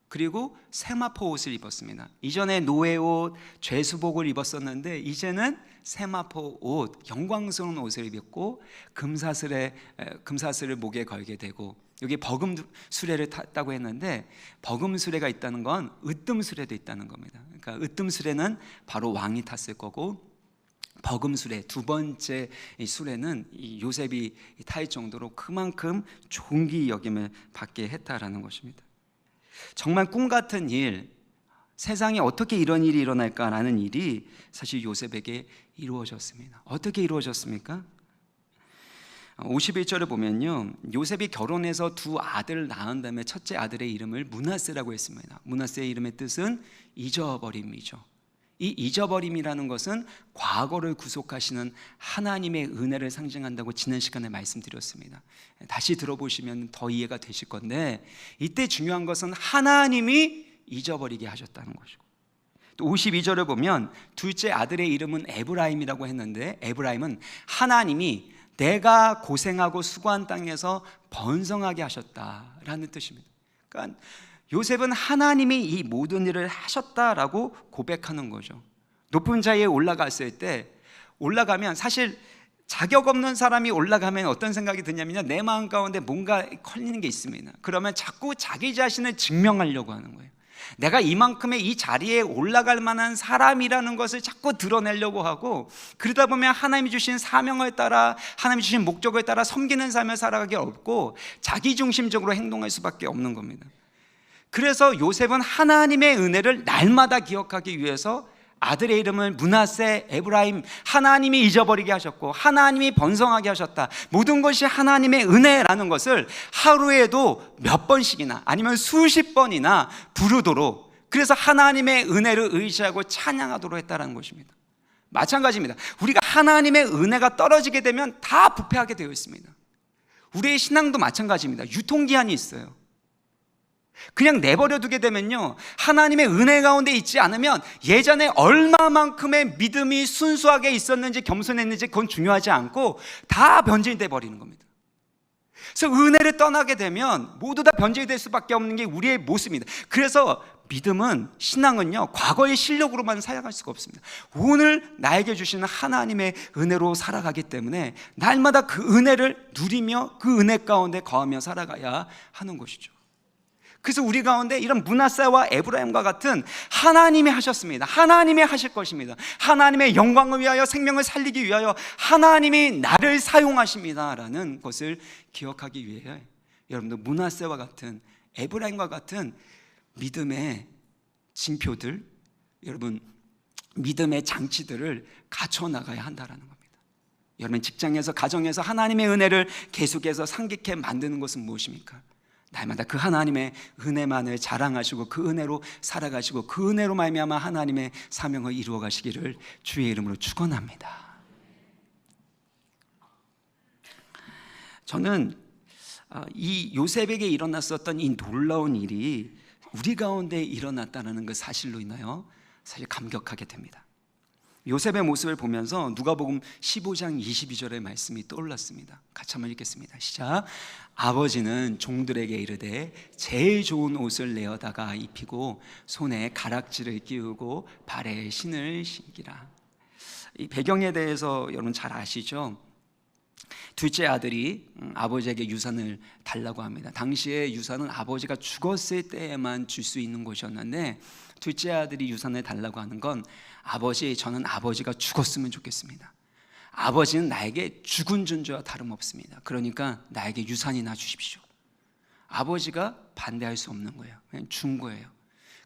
그리고 세마포 옷을 입었습니다. 이전에 노예 옷, 죄수복을 입었었는데 이제는 세마포 옷, 영광스러운 옷을 입었고 금사슬을 목에 걸게 되고, 여기 버금 수레를 탔다고 했는데 버금 수레가 있다는 건 으뜸 수레도 있다는 겁니다. 그러니까 으뜸 수레는 바로 왕이 탔을 거고, 버금 수레, 두 번째 이 수레는 이 요셉이 탈 정도로 그만큼 존귀 여김을 받게 했다라는 것입니다. 정말 꿈 같은 일, 세상에 어떻게 이런 일이 일어날까라는 일이 사실 요셉에게 이루어졌습니다. 어떻게 이루어졌습니까? 51절을 보면요, 요셉이 결혼해서 두 아들을 낳은 다음에 첫째 아들의 이름을 므낫세라고 했습니다. 므낫세의 이름의 뜻은 잊어버림이죠. 이 잊어버림이라는 것은 과거를 구속하시는 하나님의 은혜를 상징한다고 지난 시간에 말씀드렸습니다. 다시 들어보시면 더 이해가 되실 건데, 이때 중요한 것은 하나님이 잊어버리게 하셨다는 것이고, 또 52절을 보면 둘째 아들의 이름은 에브라임이라고 했는데, 에브라임은 하나님이 내가 고생하고 수고한 땅에서 번성하게 하셨다라는 뜻입니다. 그러니까 요셉은 하나님이 이 모든 일을 하셨다라고 고백하는 거죠. 높은 자리에 올라갔을 때, 올라가면 사실 자격 없는 사람이 올라가면 어떤 생각이 드냐면요, 내 마음 가운데 뭔가 걸리는 게 있습니다. 그러면 자꾸 자기 자신을 증명하려고 하는 거예요. 내가 이만큼의 이 자리에 올라갈 만한 사람이라는 것을 자꾸 드러내려고 하고, 그러다 보면 하나님이 주신 사명을 따라, 하나님이 주신 목적을 따라 섬기는 삶을 살아가기 어렵고 자기중심적으로 행동할 수밖에 없는 겁니다. 그래서 요셉은 하나님의 은혜를 날마다 기억하기 위해서 아들의 이름을 므낫세, 에브라임, 하나님이 잊어버리게 하셨고 하나님이 번성하게 하셨다, 모든 것이 하나님의 은혜라는 것을 하루에도 몇 번씩이나 아니면 수십 번이나 부르도록, 그래서 하나님의 은혜를 의지하고 찬양하도록 했다는 것입니다. 마찬가지입니다. 우리가 하나님의 은혜가 떨어지게 되면 다 부패하게 되어 있습니다. 우리의 신앙도 마찬가지입니다. 유통기한이 있어요. 그냥 내버려 두게 되면요, 하나님의 은혜 가운데 있지 않으면 예전에 얼마만큼의 믿음이 순수하게 있었는지 겸손했는지 그건 중요하지 않고 다 변질돼 버리는 겁니다. 그래서 은혜를 떠나게 되면 모두 다 변질이 될 수밖에 없는 게 우리의 모습입니다. 그래서 믿음은, 신앙은요, 과거의 실력으로만 살아갈 수가 없습니다. 오늘 나에게 주시는 하나님의 은혜로 살아가기 때문에 날마다 그 은혜를 누리며 그 은혜 가운데 거하며 살아가야 하는 것이죠. 그래서 우리 가운데 이런 므낫세와 에브라임과 같은 하나님이 하셨습니다. 하나님이 하실 것입니다. 하나님의 영광을 위하여, 생명을 살리기 위하여 하나님이 나를 사용하십니다 라는 것을 기억하기 위해 여러분들 므낫세와 같은, 에브라임과 같은 믿음의 징표들, 여러분 믿음의 장치들을 갖춰 나가야 한다라는 겁니다. 여러분 직장에서, 가정에서 하나님의 은혜를 계속해서 상기케 만드는 것은 무엇입니까? 날마다 그 하나님의 은혜만을 자랑하시고 그 은혜로 살아가시고 그 은혜로 말미암아 하나님의 사명을 이루어 가시기를 주의 이름으로 축원합니다. 저는 이 요셉에게 일어났었던 이 놀라운 일이 우리 가운데 일어났다는 그 사실로 인하여 사실 감격하게 됩니다. 요셉의 모습을 보면서 누가복음 15장 22절의 말씀이 떠올랐습니다. 같이 한번 읽겠습니다. 시작. 아버지는 종들에게 이르되 제일 좋은 옷을 내어다가 입히고 손에 가락지를 끼우고 발에 신을 신기라. 이 배경에 대해서 여러분 잘 아시죠? 둘째 아들이 아버지에게 유산을 달라고 합니다. 당시에 유산은 아버지가 죽었을 때에만 줄 수 있는 것이었는데 둘째 아들이 유산을 달라고 하는 건 아버지, 저는 아버지가 죽었으면 좋겠습니다. 아버지는 나에게 죽은 존재와 다름없습니다. 그러니까 나에게 유산이나 주십시오. 아버지가 반대할 수 없는 거예요. 그냥 준 거예요.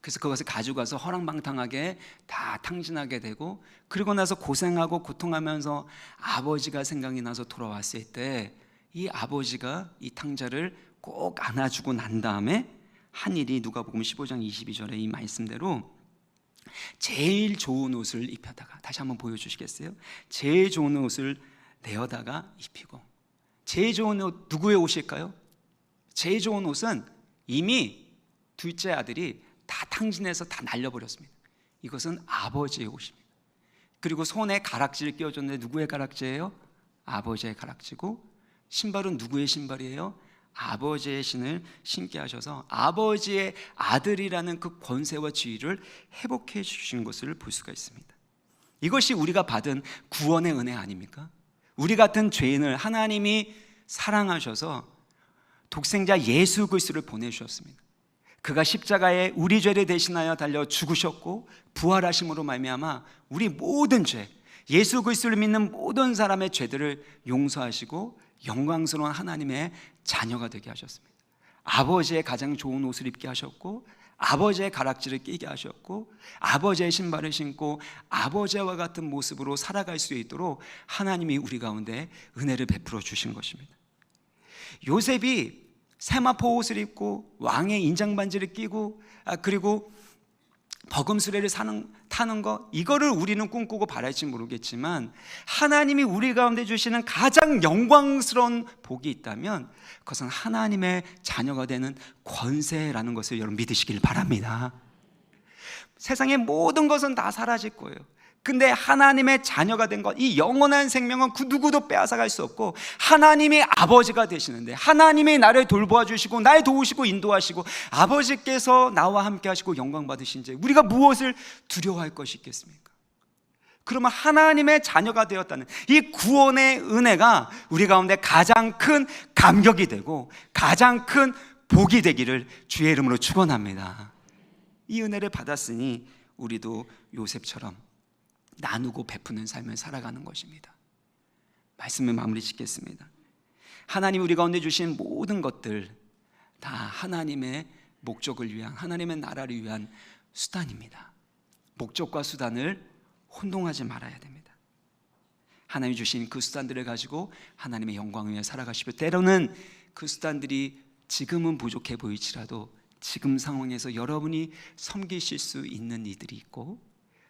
그래서 그것을 가져가서 허랑방탕하게 다 탕진하게 되고, 그리고 나서 고생하고 고통하면서 아버지가 생각이 나서 돌아왔을 때 이 아버지가 이 탕자를 꼭 안아주고 난 다음에 한 일이 누가복음 15장 22절에 이 말씀대로 제일 좋은 옷을 입혀다가, 다시 한번 보여주시겠어요? 제일 좋은 옷을 내어다가 입히고. 제일 좋은 옷, 누구의 옷일까요? 제일 좋은 옷은 이미 둘째 아들이 다 탕진해서 다 날려버렸습니다. 이것은 아버지의 옷입니다. 그리고 손에 가락지를 끼워줬는데 누구의 가락지예요? 아버지의 가락지고, 신발은 누구의 신발이에요? 아버지의 신을 신게 하셔서 아버지의 아들이라는 그 권세와 지위를 회복해 주신 것을 볼 수가 있습니다. 이것이 우리가 받은 구원의 은혜 아닙니까? 우리 같은 죄인을 하나님이 사랑하셔서 독생자 예수 그리스도를 보내주셨습니다. 그가 십자가에 우리 죄를 대신하여 달려 죽으셨고 부활하심으로 말미암아 우리 모든 죄, 예수 그리스도를 믿는 모든 사람의 죄들을 용서하시고 영광스러운 하나님의 자녀가 되게 하셨습니다. 아버지의 가장 좋은 옷을 입게 하셨고, 아버지의 가락지를 끼게 하셨고, 아버지의 신발을 신고 아버지와 같은 모습으로 살아갈 수 있도록 하나님이 우리 가운데 은혜를 베풀어 주신 것입니다. 요셉이 세마포 옷을 입고 왕의 인장반지를 끼고, 그리고 버금수레를 타는 거, 이거를 우리는 꿈꾸고 바랄지 모르겠지만 하나님이 우리 가운데 주시는 가장 영광스러운 복이 있다면 그것은 하나님의 자녀가 되는 권세라는 것을 여러분 믿으시길 바랍니다. 세상의 모든 것은 다 사라질 거예요. 근데 하나님의 자녀가 된 것, 이 영원한 생명은 그 누구도 빼앗아갈 수 없고, 하나님이 아버지가 되시는데, 하나님이 나를 돌보아 주시고 날 도우시고 인도하시고 아버지께서 나와 함께 하시고 영광 받으신 지 우리가 무엇을 두려워할 것이 있겠습니까? 그러면 하나님의 자녀가 되었다는 이 구원의 은혜가 우리 가운데 가장 큰 감격이 되고 가장 큰 복이 되기를 주의 이름으로 축원합니다. 이 은혜를 받았으니 우리도 요셉처럼 나누고 베푸는 삶을 살아가는 것입니다. 말씀을 마무리 짓겠습니다. 하나님 우리 가운데 주신 모든 것들 다 하나님의 목적을 위한, 하나님의 나라를 위한 수단입니다. 목적과 수단을 혼동하지 말아야 됩니다. 하나님이 주신 그 수단들을 가지고 하나님의 영광을 위해 살아가시고, 때로는 그 수단들이 지금은 부족해 보일지라도 지금 상황에서 여러분이 섬기실 수 있는 이들이 있고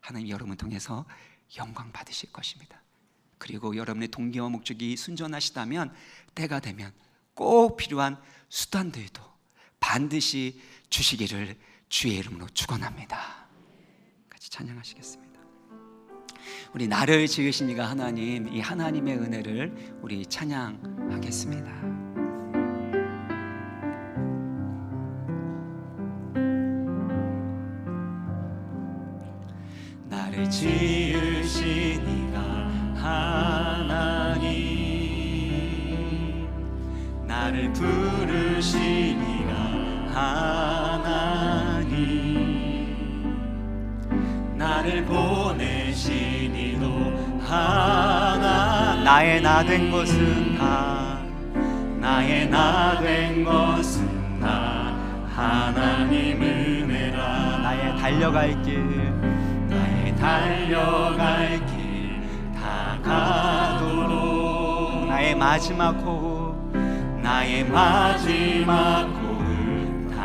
하나님 여러분을 통해서 영광 받으실 것입니다. 그리고 여러분의 동기와 목적이 순전하시다면 때가 되면 꼭 필요한 수단들도 반드시 주시기를 주의 이름으로 축원합니다. 같이 찬양하시겠습니다. 우리 나를 지으신 이가 하나님, 이 하나님의 은혜를 우리 찬양하겠습니다. 나를 지으신 이가 하나님, 나를 부르신 이가 하나님, 나를 보내신 이도 하나님. 나의 나 된 것은 다, 나의 나 된 것은 다 하나님 은혜라. 나의 달려갈 길, 나의 달려갈 길 다 가도록, 나의 마지막 호흡, 나의 마지막 호흡 다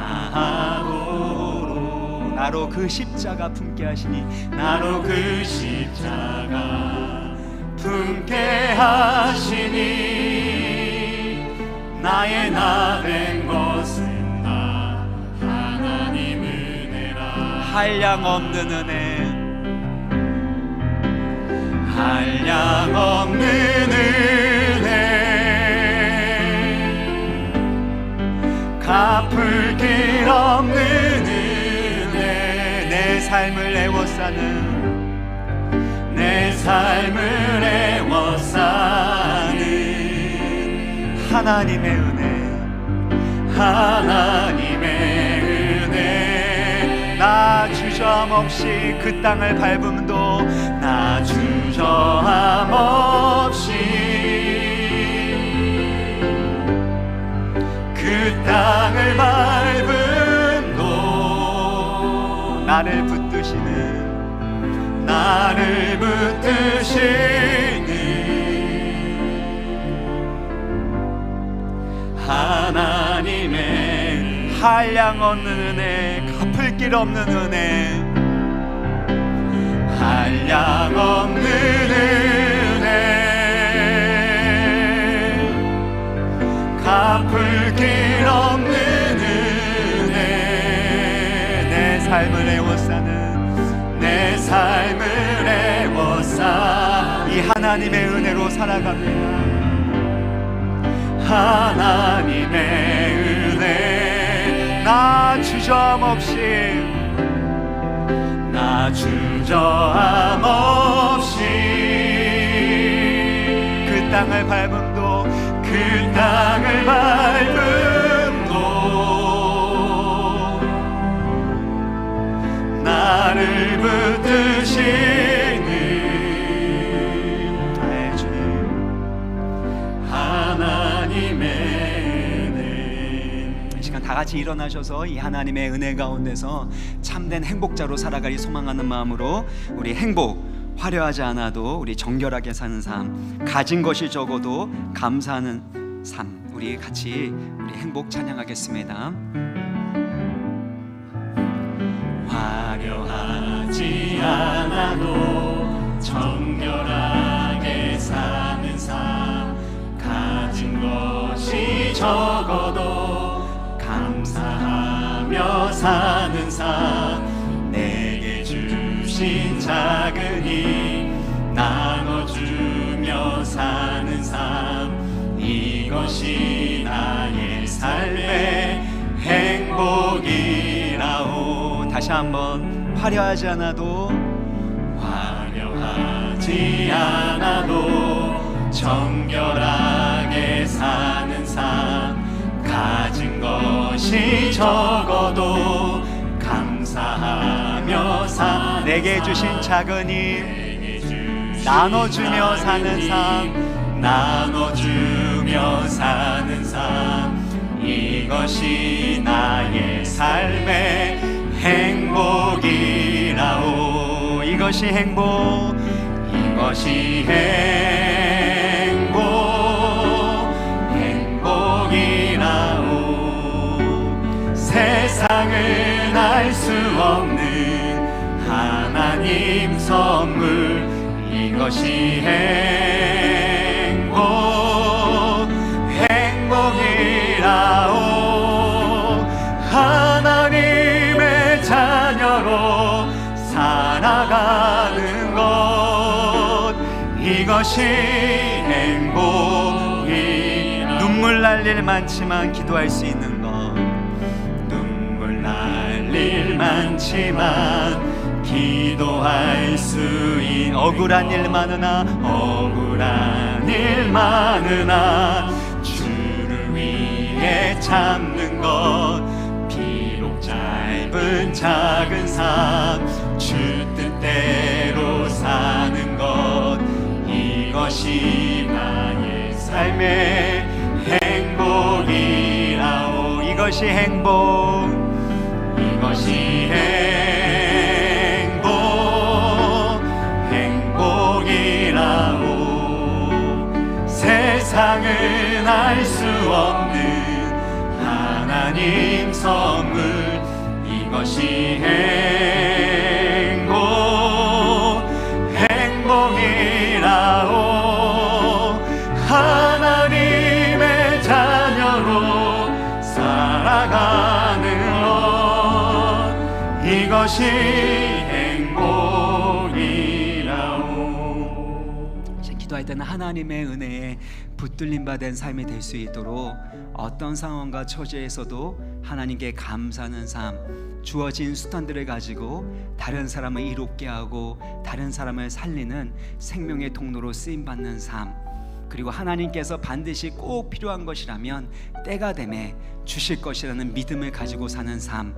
하도록, 나로 그 십자가 품게 하시니, 나로 그 십자가 품게 하시니, 나의 나 된 것은 다 하나님 은혜라. 한량 없는 은혜, 한량 없는 은혜, 갚을 길 없는 은혜, 내 삶을 애워싸는, 내 삶을 애워싸는 하나님의 은혜, 하나님의 은혜. 나 주저함없이 그 땅을 밟음도, 나 주저함없이 그 땅을 밟음도, 나를 붙드시는, 나를 붙드시는 하나님의 한량 없는 은혜, 갚을 길 없는 은혜, 한량 없는 은혜, 갚을 길 없는 은혜, 내 삶을 애워싸는, 내 삶을 애워싸 이 하나님의 은혜로 살아갑니다. 하나님의 은혜, 나 주저함없이, 나 주저함없이 그 땅을 밟음도, 그 땅을 밟음도, 나를 붙드시는 나의 주님, 하나님의 은혜. 이 시간 다 같이 일어나셔서 이 하나님의 은혜 가운데서 참된 행복자로 살아가리 소망하는 마음으로 우리 행복, 화려하지 않아도 우리 정결하게 사는 삶, 가진 것이 적어도 감사하는 삶, 우리 같이 우리 행복 찬양하겠습니다. 화려하지 않아도 정결하게 사는 삶, 가진 것이 적어도 감사하며 사는 삶, 내게 주신 작은 힘 나눠주며 사는 삶, 이것이 나의 삶의 행복이라오. 다시 한번, 화려하지 않아도, 화려하지 않아도 정결하게 사는 삶, 가진 것이 적어도 감사하며 사, 내게 주신 작은 힘 나눠주며 사는 삶, 나눠주며 사는 삶, 이것이 나의 삶의 행복이라오. 이것이 행복, 이것이 행복, 행복이라오. 세상은 알 수 없는 하나님 선물, 이것이 행복, 행복이라오. 하나님의 자녀로 살아가는 것, 이것이 행복이. 눈물 날 일 많지만 기도할 수 있는 것, 눈물 날 일 많지만 기도할 수 있는 억울한 일 많으나 주를 위해 참는 것 비록 짧은 작은 삶 주 뜻대로 사는 것 이것이 나의 삶의 행복이라오. 이것이 행복이라오. 세상은 알 수 없는 하나님 선물 이것이 행복이라오. 하나님의 자녀로 살아가는 것 이것이 행복이라오. 기도할 때는 하나님의 은혜에 붙들림 받은 삶이 될 수 있도록 어떤 상황과 처지에서도 하나님께 감사하는 삶, 주어진 수단들을 가지고 다른 사람을 이롭게 하고 다른 사람을 살리는 생명의 통로로 쓰임받는 삶, 그리고 하나님께서 반드시 꼭 필요한 것이라면 때가 되매 주실 것이라는 믿음을 가지고 사는 삶,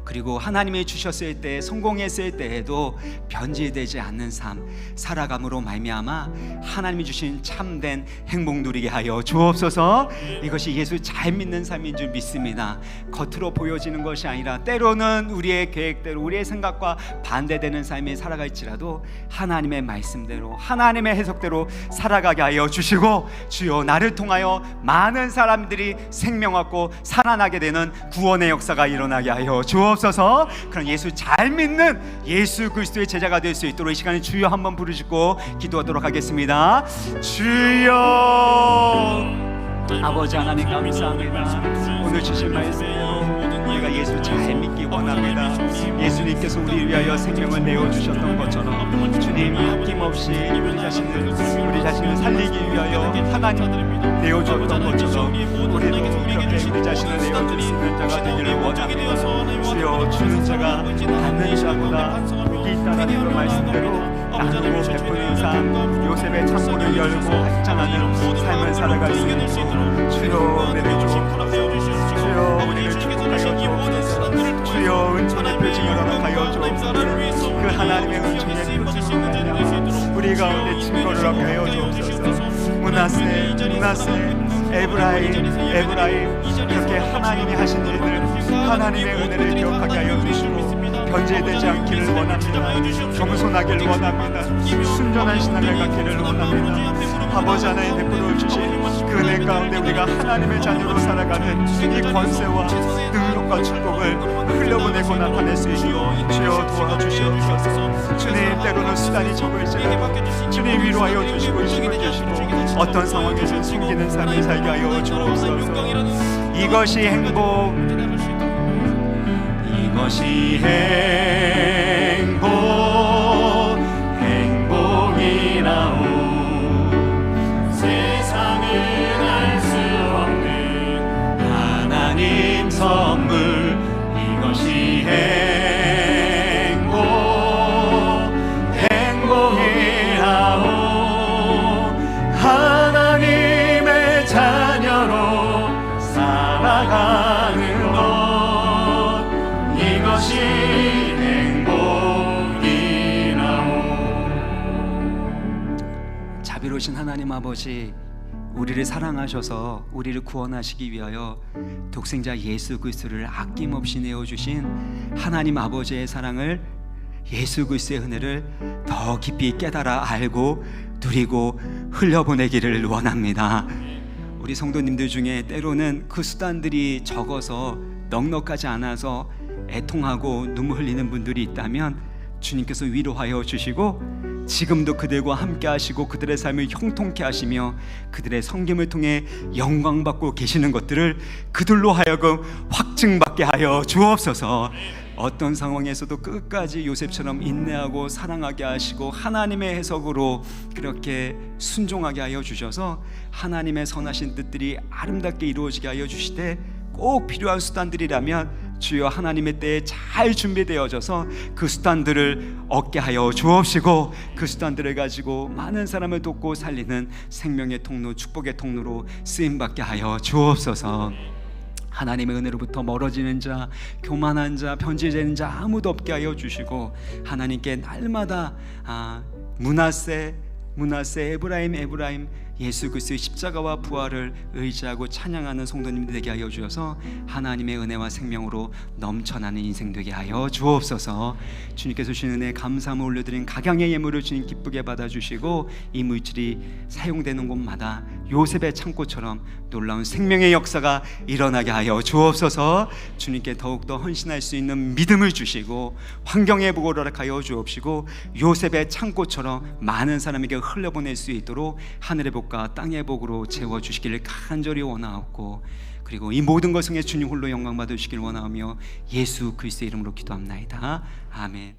그리고 하나님이 주셨을 때 성공했을 때에도 변질되지 않는 삶 살아감으로 말미암아 하나님이 주신 참된 행복 누리게 하여 주옵소서. 이것이 예수 잘 믿는 삶인 줄 믿습니다. 겉으로 보여지는 것이 아니라 때로는 우리의 계획대로 우리의 생각과 반대되는 삶이 살아갈지라도 하나님의 말씀대로 하나님의 해석대로 살아가게 하여 주시고, 주여 나를 통하여 많은 사람들이 생명 얻고 살아나게 되는 구원의 역사가 일어나게 하여 주옵소서. 그런 예수 잘 믿는 예수 그리스도의 제자가 될 수 있도록 이 시간에 주여 한번 부르짖고 기도하도록 하겠습니다. 주여, 아버지 하나님 감사합니다. 오늘 주신 말씀대로 우리가 예수 잘 믿기 원합니다. 예수님께서 우리 위하여 생명을 내어주셨던 것처럼 주님 아낌없이 우리 자신을 살리기 위하여 하나님 내어주었던 것처럼 우리도 그렇게 우리 자신을 내어줄 수 있는 자가 되기를 원합니다. 주여, 주는 자가 받는 자보다 복이 있다라는 그 말씀대로 나누고 베푸는 삶, 요셉의 창고를 열고 확장하는 삶을 살아갈 수 있도록 주여 내려 주옵소서. 주여 우리를 축복하여 주옵소서. 주여 은총의 표징을 허락하여 주옵소서. 그 하나님의 은총의 표징으로 말미암아 우리 가운데 증거를 얻게 하여 주옵소서. 므낫세 에브라임 이렇게 하나님이 하신 일들 하나님의 은혜를 기억하게 하여 주시고 변제되지 않기를 원합니다. 겸손하기를 원합니다. 순전한 신앙을 갖기를 원합니다. 아버지 하나님 베풀어 주신 그 은혜 가운데 우리가 하나님의 자녀로 살아가는 이 권세와 능력과 축복을 흘려보내고 나타낼 수 있도록 주여 도와주시옵소서. 주님, 때로는 수단이 적을지라도 주님 위로하여 주시고 힘을 주시고 어떤 상황에서 숨기는 삶을 살게 하여 주옵소서. 이것이 행복이라오. 세상은 알 수 없는 하나님 선물 이것이 행복이라오. 하나님의 자녀로 살아가는 것 이것이 행복이라오. 자비로우신 하나님 아버지, 우리를 사랑하셔서 우리를 구원하시기 위하여 독생자 예수 그리스도를 아낌없이 내어주신 하나님 아버지의 사랑을, 예수 그리스도의 은혜를 더 깊이 깨달아 알고 누리고 흘려보내기를 원합니다. 우리 성도님들 중에 때로는 그 수단들이 적어서 넉넉하지 않아서 애통하고 눈물 흘리는 분들이 있다면 주님께서 위로하여 주시고 지금도 그들과 함께 하시고 그들의 삶을 형통케 하시며 그들의 섬김을 통해 영광받고 계시는 것들을 그들로 하여금 확증받게 하여 주옵소서. 어떤 상황에서도 끝까지 요셉처럼 인내하고 사랑하게 하시고 하나님의 해석으로 그렇게 순종하게 하여 주셔서 하나님의 선하신 뜻들이 아름답게 이루어지게 하여 주시되, 꼭 필요한 수단들이라면 주여 하나님의 때에 잘 준비되어져서 그 수단들을 얻게 하여 주옵시고, 그 수단들을 가지고 많은 사람을 돕고 살리는 생명의 통로, 축복의 통로로 쓰임받게 하여 주옵소서. 하나님의 은혜로부터 멀어지는 자, 교만한 자, 변질되는 자 아무도 없게 하여 주시고, 하나님께 날마다 므낫세 에브라임 예수 그리스도의 십자가와 부활을 의지하고 찬양하는 성도님들 되게 하여 주셔서 하나님의 은혜와 생명으로 넘쳐나는 인생 되게 하여 주옵소서. 주님께서 주신 은혜 감사함을 올려드린 각양의 예물을 주님 기쁘게 받아주시고, 이 물질이 사용되는 곳마다 요셉의 창고처럼 놀라운 생명의 역사가 일어나게 하여 주옵소서. 주님께 더욱더 헌신할 수 있는 믿음을 주시고, 환경의 복을 허락하여 주옵시고, 요셉의 창고처럼 많은 사람에게 흘려보낼 수 있도록 하늘의 복과 땅의 복으로 채워주시기를 간절히 원하옵고, 그리고 이 모든 것을 주님 홀로 영광 받으시길 원하며 예수 그리스도의 이름으로 기도합나이다. 아멘.